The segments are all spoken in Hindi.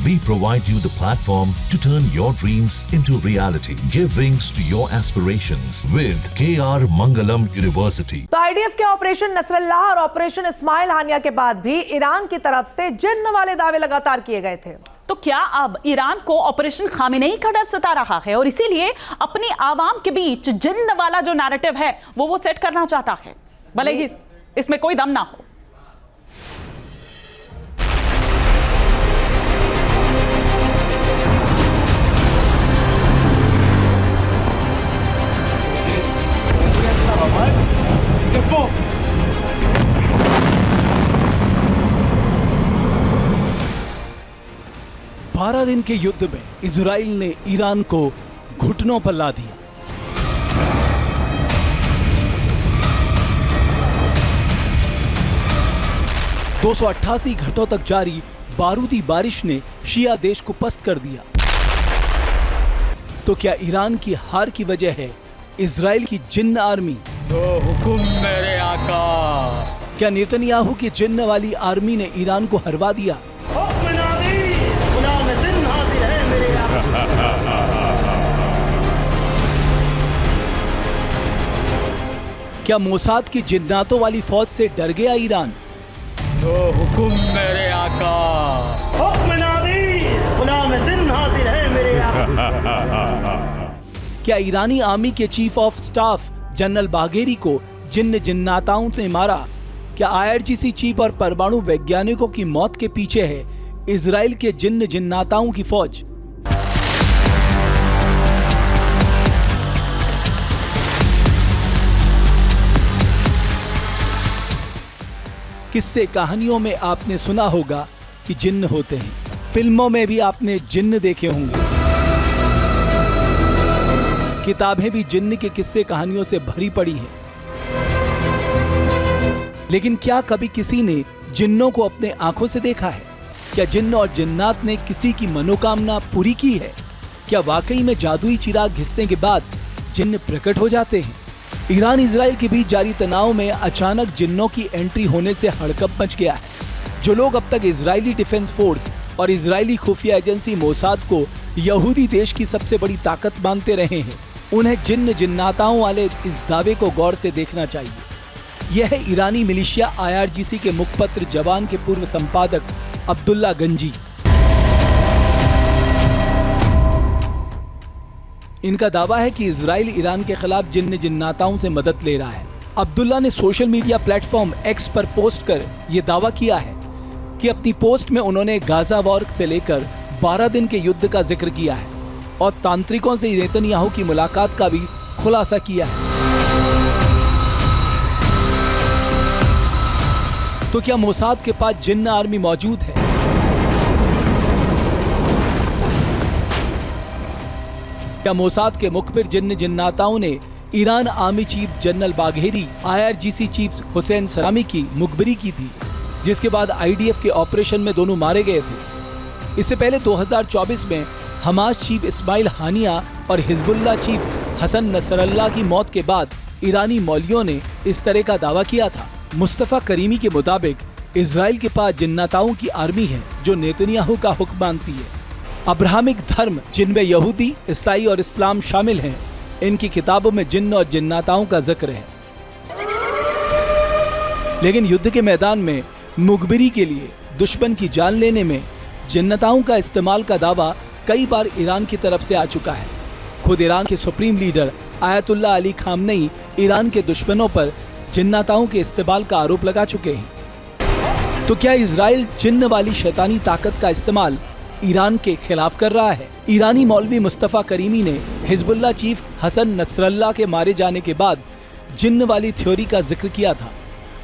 We provide you the platform to turn your dreams into reality. Give wings to your aspirations with KR Mangalam University. तो आईडीएफ के ऑपरेशन नसरल्लाह और ऑपरेशन इस्माइल हानिया के बाद भी ईरान की तरफ से जिन्न वाले दावे लगातार किए गए थे। तो क्या अब ईरान को ऑपरेशन खामेनेई का डर सता रहा है और इसीलिए अपनी आवाम के बीच जिन्न वाला जो नैरेटिव है वो सेट करना चाहता है, भले ही इसमें कोई दम ना हो। बारह दिन के युद्ध में इजराइल ने ईरान को घुटनों पर ला दिया। दो 288 घंटों तक जारी बारूदी बारिश ने शिया देश को पस्त कर दिया। तो क्या ईरान की हार की वजह है इजराइल की जिन्न आर्मी? तो हुकुम मेरे आका। क्या नेतन्याहू की जिन्न वाली आर्मी ने ईरान को हरवा दिया? क्या मोसाद की जिन्नातों वाली फौज से डर गया ईरान? तो हुकुम मेरे आका। क्या ईरानी आर्मी के chief of staff general Bagheri को जिन्न जिन्नाताओं ने मारा? क्या आईआरजीसी चीफ और परमाणु वैज्ञानिकों की मौत के पीछे है इजराइल के जिन्न जिन्नाताओं की फौज? किस्से कहानियों में आपने सुना होगा कि जिन्न होते हैं, फिल्मों में भी आपने जिन्न देखे होंगे, किताबें भी जिन्न के किस्से कहानियों से भरी पड़ी हैं। लेकिन क्या कभी किसी ने जिन्नों को अपने आंखों से देखा है? क्या जिन्न और जिन्नात ने किसी की मनोकामना पूरी की है? क्या वाकई में जादुई चिराग घिसने के बाद जिन्न प्रकट हो जाते हैं? ईरान इजराइल के बीच जारी तनाव में अचानक जिन्नों की एंट्री होने से हड़कंप मच गया है। जो लोग अब तक इजरायली डिफेंस फोर्स और इजरायली खुफिया एजेंसी मोसाद को यहूदी देश की सबसे बड़ी ताकत मानते रहे हैं, उन्हें जिन्न जिन्नाताओं वाले इस दावे को गौर से देखना चाहिए। यह है ईरानी मिलिशिया आईआरजीसी के मुखपत्र जवान के पूर्व संपादक अब्दुल्ला गंजी। इनका दावा है कि इजराइल ईरान के खिलाफ जिन्न जिन्नाताओं से मदद ले रहा है। अब्दुल्ला ने सोशल मीडिया प्लेटफॉर्म एक्स पर पोस्ट कर यह दावा किया है कि अपनी पोस्ट में उन्होंने गाजा वॉर से लेकर 12 दिन के युद्ध का जिक्र किया है और तांत्रिकों से नेतन्याहू की मुलाकात का भी खुलासा किया है। तो क्या मोसाद के पास जिन्न आर्मी मौजूद है? क्या मोसाद के मुखबिर जिन्न जिन्नाताओं ने Iran army chief general Bagheri, IRGC chief Hussain सलामी की मुखबिरी की थी, जिसके बाद आईडीएफ के ऑपरेशन में दोनों मारे गए थे? इससे पहले 2024 में हमास चीफ इस्माइल हानिया और हिजबुल्लाह चीफ हसन नसरल्लाह की मौत के बाद ईरानी मौलवियों ने इस तरह का दावा किया था। मुस्तफा करीमी के मुताबिक इजराइल के पास जिन्नाताओं की आर्मी है जो नेतन्याहू का हुक्म मानती है। अब्राहमिक धर्म जिनमें यहूदी, ईसाई और इस्लाम शामिल हैं, इनकी किताबों में जिन्न और जिन्नाताओं का जिक्र है। लेकिन युद्ध के मैदान में मुखबिरी के लिए दुश्मन की जान लेने में जिन्नाताओं का इस्तेमाल का दावा कई बार ईरान की तरफ से आ चुका है। खुद ईरान के supreme leader Ayatollah Ali Khamenei Iran के दुश्मनों पर जिन्नाताओं के इस्तेमाल का आरोप लगा चुके हैं। तो क्या इजराइल जिन्न वाली शैतानी ताकत का इस्तेमाल ईरान के खिलाफ कर रहा है? ईरानी मौलवी मुस्तफा करीमी ने हिजबुल्लाह चीफ हसन नसरल्लाह के मारे जाने के बाद जिन्न वाली थ्योरी का जिक्र किया था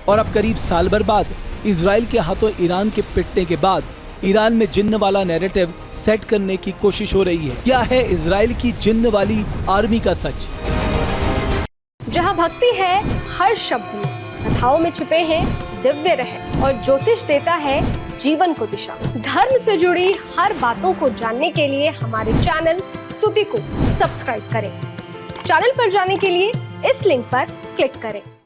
और अब करीब साल भर बाद इजराइल के हाथों ईरान के पिटने के बाद ईरान में जिन्न वाला नैरेटिव सेट करने की कोशिश हो रही है। क्या है इजराइल की जिन्न वाली आर्मी का सच? जहाँ भक्ति है हर शब्द में, कथाओं में छुपे हैं दिव्य रहस्य और ज्योतिष देता है जीवन को दिशा। धर्म से जुड़ी हर बातों को जानने के लिए हमारे चैनल स्तुति को सब्सक्राइब करें। चैनल पर जाने के लिए इस लिंक पर क्लिक करें।